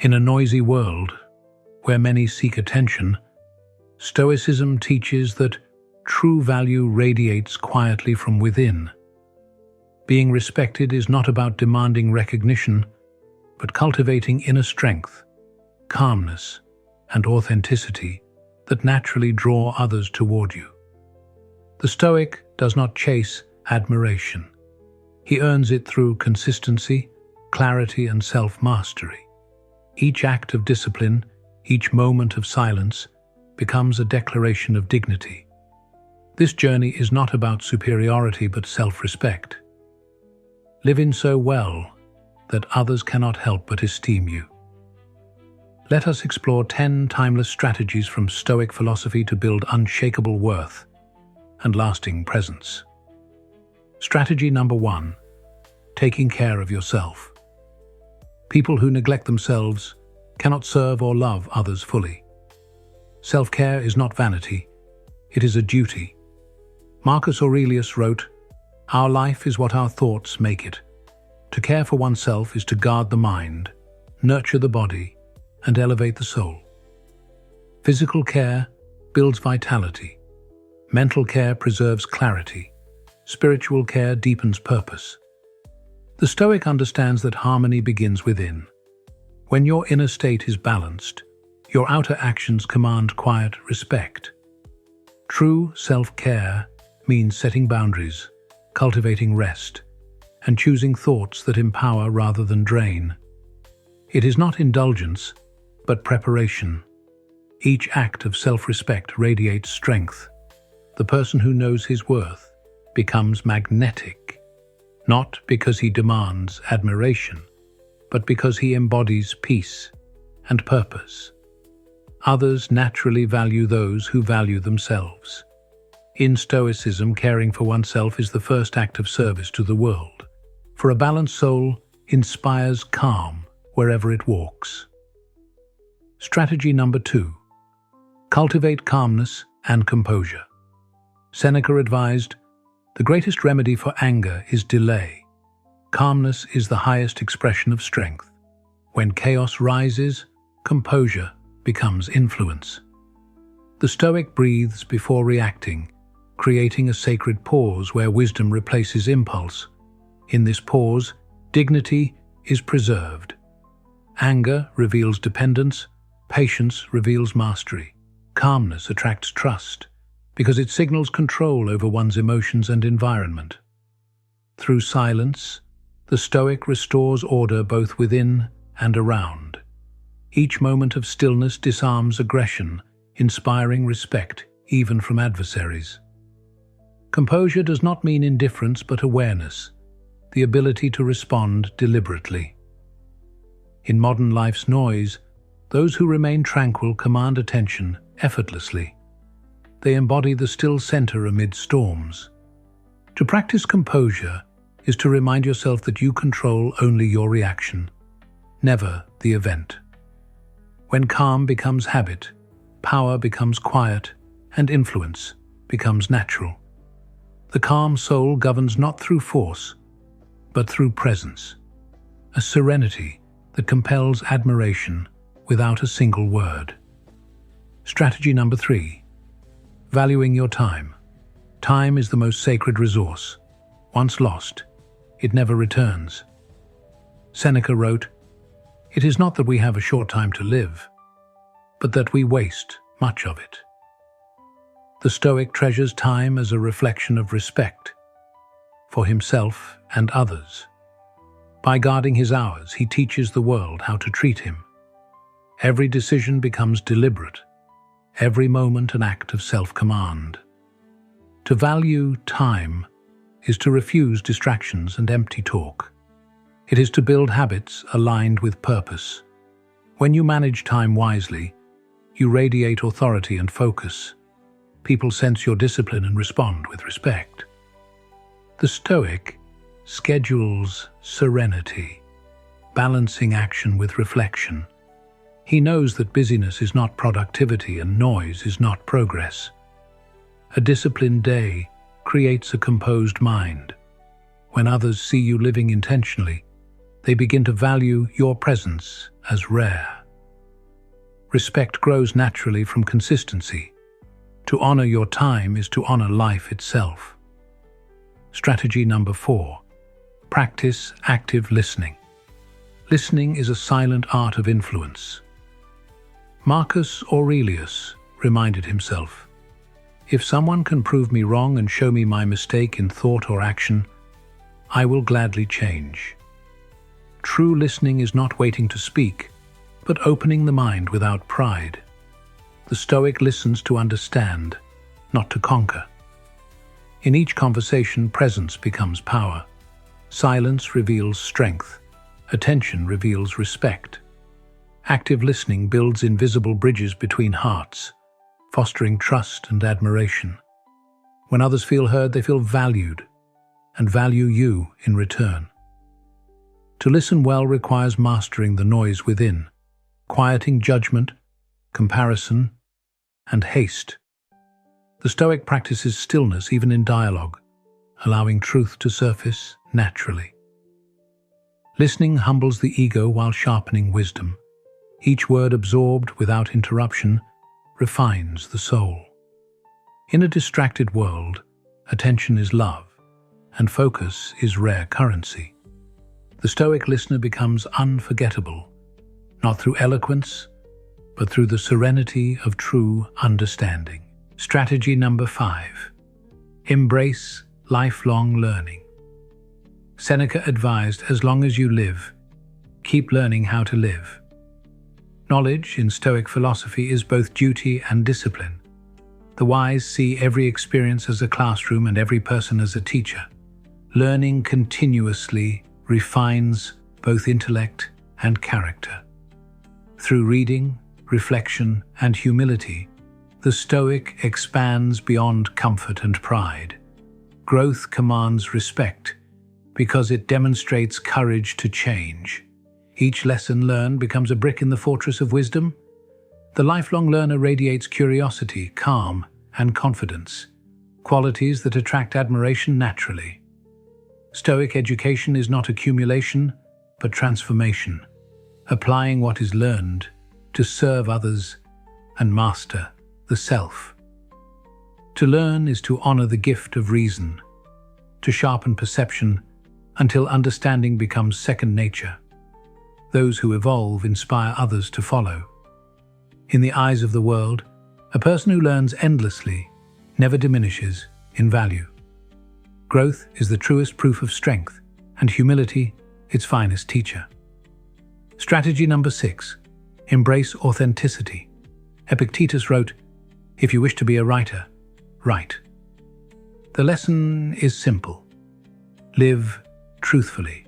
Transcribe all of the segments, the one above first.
In a noisy world, where many seek attention, Stoicism teaches that true value radiates quietly from within. Being respected is not about demanding recognition, but cultivating inner strength, calmness, and authenticity that naturally draw others toward you. The Stoic does not chase admiration. He earns it through consistency, clarity, and self-mastery. Each act of discipline, each moment of silence, becomes a declaration of dignity. This journey is not about superiority but self-respect. Live in so well that others cannot help but esteem you. Let us explore 10 timeless strategies from Stoic philosophy to build unshakable worth and lasting presence. Strategy number 1: taking care of yourself. People who neglect themselves cannot serve or love others fully. Self-care is not vanity, it is a duty. Marcus Aurelius wrote, "Our life is what our thoughts make it." To care for oneself is to guard the mind, nurture the body, and elevate the soul. Physical care builds vitality. Mental care preserves clarity. Spiritual care deepens purpose. The Stoic understands that harmony begins within. When your inner state is balanced, your outer actions command quiet respect. True self-care means setting boundaries, cultivating rest, and choosing thoughts that empower rather than drain. It is not indulgence, but preparation. Each act of self-respect radiates strength. The person who knows his worth becomes magnetic, not because he demands admiration, but because he embodies peace and purpose. Others naturally value those who value themselves. In Stoicism, caring for oneself is the first act of service to the world, for a balanced soul inspires calm wherever it walks. Strategy number 2: cultivate calmness and composure. Seneca advised, "The greatest remedy for anger is delay. Calmness is the highest expression of strength. When chaos rises, composure becomes influence." The Stoic breathes before reacting, creating a sacred pause where wisdom replaces impulse. In this pause, dignity is preserved. Anger reveals dependence, patience reveals mastery. Calmness attracts trust, because it signals control over one's emotions and environment. Through silence, the Stoic restores order both within and around. Each moment of stillness disarms aggression, inspiring respect even from adversaries. Composure does not mean indifference but awareness, the ability to respond deliberately. In modern life's noise, those who remain tranquil command attention effortlessly. They embody the still center amid storms. To practice composure is to remind yourself that you control only your reaction, never the event. When calm becomes habit, power becomes quiet, and influence becomes natural. The calm soul governs not through force, but through presence, a serenity that compels admiration without a single word. Strategy number 3: valuing your time. Time is the most sacred resource. Once lost, it never returns. Seneca wrote, "It is not that we have a short time to live, but that we waste much of it." The Stoic treasures time as a reflection of respect for himself and others. By guarding his hours, he teaches the world how to treat him. Every decision becomes deliberate, every moment an act of self-command. To value time is to refuse distractions and empty talk. It is to build habits aligned with purpose. When you manage time wisely, you radiate authority and focus. People sense your discipline and respond with respect. The Stoic schedules serenity, balancing action with reflection. He knows that busyness is not productivity and noise is not progress. A disciplined day creates a composed mind. When others see you living intentionally, they begin to value your presence as rare. Respect grows naturally from consistency. To honor your time is to honor life itself. Strategy number 4. Practice active listening. Listening is a silent art of influence. Marcus Aurelius reminded himself, "If someone can prove me wrong and show me my mistake in thought or action, I will gladly change." True listening is not waiting to speak, but opening the mind without pride. The Stoic listens to understand, not to conquer. In each conversation, presence becomes power. Silence reveals strength. Attention reveals respect. Active listening builds invisible bridges between hearts, fostering trust and admiration. When others feel heard, they feel valued, and value you in return. To listen well requires mastering the noise within, quieting judgment, comparison, and haste. The Stoic practices stillness even in dialogue, allowing truth to surface naturally. Listening humbles the ego while sharpening wisdom. Each word absorbed without interruption refines the soul. In a distracted world, attention is love, and focus is rare currency. The Stoic listener becomes unforgettable, not through eloquence, but through the serenity of true understanding. Strategy number 5. Embrace lifelong learning. Seneca advised, "As long as you live, keep learning how to live." Knowledge in Stoic philosophy is both duty and discipline. The wise see every experience as a classroom and every person as a teacher. Learning continuously refines both intellect and character. Through reading, reflection, and humility, the Stoic expands beyond comfort and pride. Growth commands respect because it demonstrates courage to change. Each lesson learned becomes a brick in the fortress of wisdom. The lifelong learner radiates curiosity, calm, and confidence, qualities that attract admiration naturally. Stoic education is not accumulation, but transformation, applying what is learned to serve others and master the self. To learn is to honor the gift of reason, to sharpen perception until understanding becomes second nature. Those who evolve inspire others to follow. In the eyes of the world, a person who learns endlessly never diminishes in value. Growth is the truest proof of strength, and humility its finest teacher. Strategy number 6. Embrace authenticity. Epictetus wrote, "If you wish to be a writer, write." The lesson is simple. Live truthfully.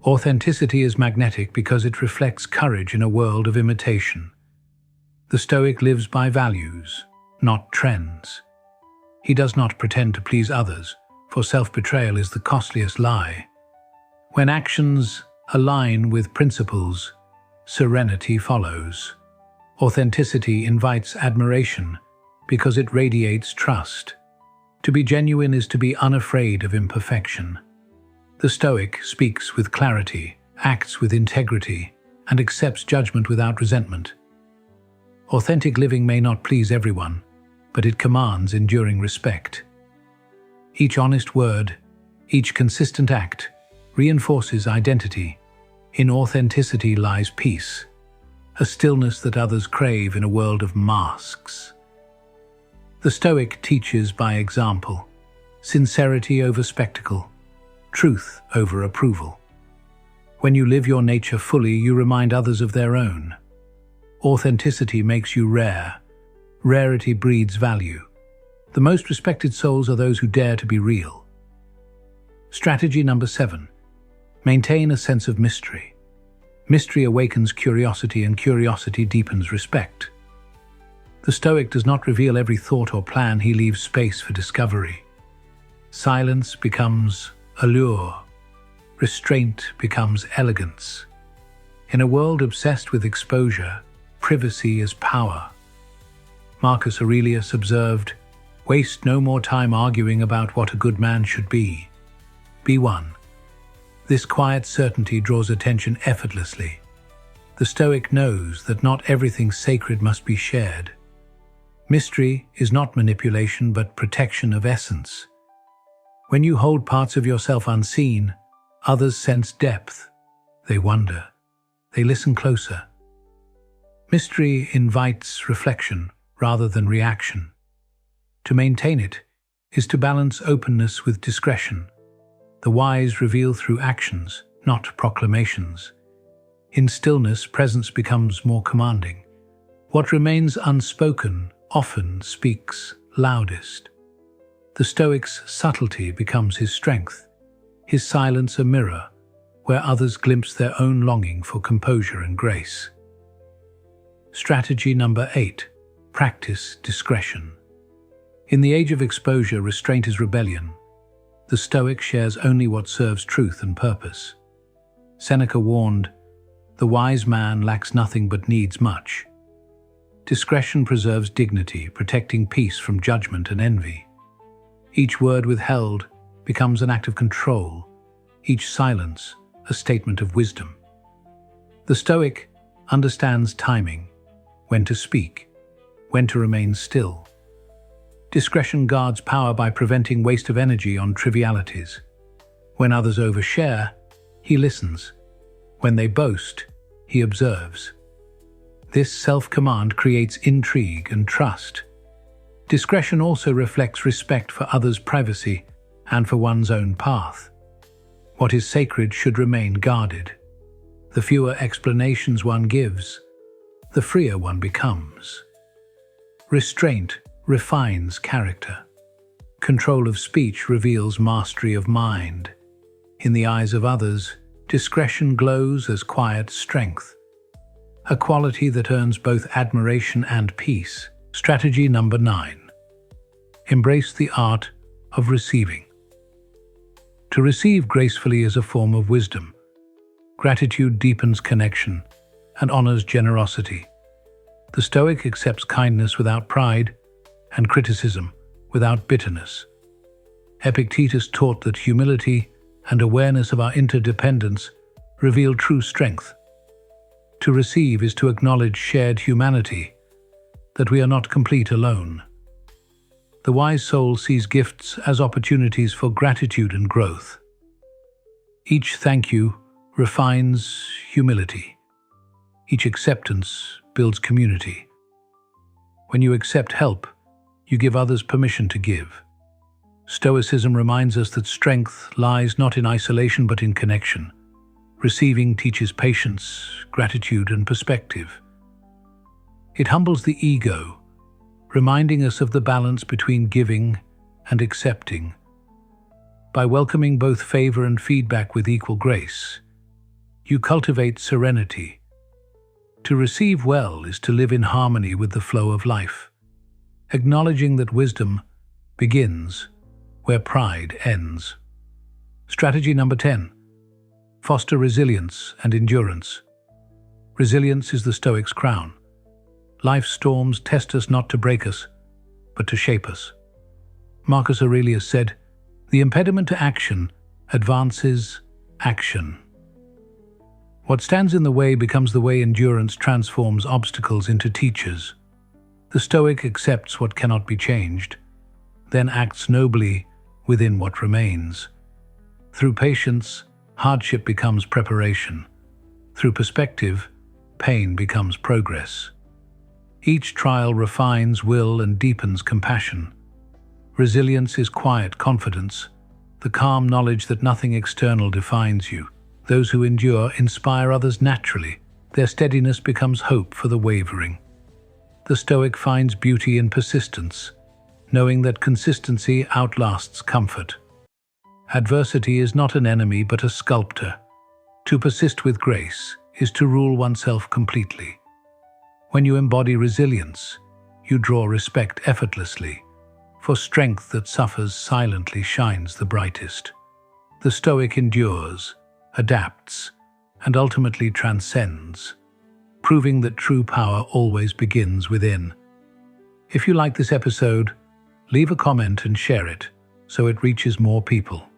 Authenticity is magnetic because it reflects courage in a world of imitation. The Stoic lives by values, not trends. He does not pretend to please others, for self-betrayal is the costliest lie. When actions align with principles, serenity follows. Authenticity invites admiration because it radiates trust. To be genuine is to be unafraid of imperfection. The Stoic speaks with clarity, acts with integrity, and accepts judgment without resentment. Authentic living may not please everyone, but it commands enduring respect. Each honest word, each consistent act, reinforces identity. In authenticity lies peace, a stillness that others crave in a world of masks. The Stoic teaches by example, sincerity over spectacle, truth over approval. When you live your nature fully, you remind others of their own. Authenticity makes you rare. Rarity breeds value. The most respected souls are those who dare to be real. Strategy number 7. Maintain a sense of mystery. Mystery awakens curiosity, and curiosity deepens respect. The Stoic does not reveal every thought or plan, he leaves space for discovery. Silence becomes allure. Restraint becomes elegance. In a world obsessed with exposure, privacy is power. Marcus Aurelius observed, "Waste no more time arguing about what a good man should be. Be one." This quiet certainty draws attention effortlessly. The Stoic knows that not everything sacred must be shared. Mystery is not manipulation but protection of essence. When you hold parts of yourself unseen, others sense depth. They wonder. They listen closer. Mystery invites reflection rather than reaction. To maintain it is to balance openness with discretion. The wise reveal through actions, not proclamations. In stillness, presence becomes more commanding. What remains unspoken often speaks loudest. The Stoic's subtlety becomes his strength, his silence a mirror, where others glimpse their own longing for composure and grace. Strategy number 8. Practice discretion. In the age of exposure, restraint is rebellion. The Stoic shares only what serves truth and purpose. Seneca warned, "The wise man lacks nothing but needs much." Discretion preserves dignity, protecting peace from judgment and envy. Each word withheld becomes an act of control, each silence a statement of wisdom. The Stoic understands timing, when to speak, when to remain still. Discretion guards power by preventing waste of energy on trivialities. When others overshare, he listens. When they boast, he observes. This self-command creates intrigue and trust. Discretion also reflects respect for others' privacy and for one's own path. What is sacred should remain guarded. The fewer explanations one gives, the freer one becomes. Restraint refines character. Control of speech reveals mastery of mind. In the eyes of others, discretion glows as quiet strength, a quality that earns both admiration and peace. Strategy number 9. Embrace the art of receiving. To receive gracefully is a form of wisdom. Gratitude deepens connection and honors generosity. The Stoic accepts kindness without pride and criticism without bitterness. Epictetus taught that humility and awareness of our interdependence reveal true strength. To receive is to acknowledge shared humanity, that we are not complete alone. The wise soul sees gifts as opportunities for gratitude and growth. Each thank you refines humility. Each acceptance builds community. When you accept help, you give others permission to give. Stoicism reminds us that strength lies not in isolation but in connection. Receiving teaches patience, gratitude, and perspective. It humbles the ego, reminding us of the balance between giving and accepting. By welcoming both favor and feedback with equal grace, you cultivate serenity. To receive well is to live in harmony with the flow of life, acknowledging that wisdom begins where pride ends. Strategy number 10. Foster resilience and endurance. Resilience is the Stoic's crown. Life's storms test us not to break us, but to shape us. Marcus Aurelius said, "The impediment to action advances action." What stands in the way becomes the way. Endurance transforms obstacles into teachers. The Stoic accepts what cannot be changed, then acts nobly within what remains. Through patience, hardship becomes preparation. Through perspective, pain becomes progress. Each trial refines will and deepens compassion. Resilience is quiet confidence, the calm knowledge that nothing external defines you. Those who endure inspire others naturally. Their steadiness becomes hope for the wavering. The Stoic finds beauty in persistence, knowing that consistency outlasts comfort. Adversity is not an enemy but a sculptor. To persist with grace is to rule oneself completely. When you embody resilience, you draw respect effortlessly, for strength that suffers silently shines the brightest. The Stoic endures, adapts, and ultimately transcends, proving that true power always begins within. If you like this episode, leave a comment and share it so it reaches more people.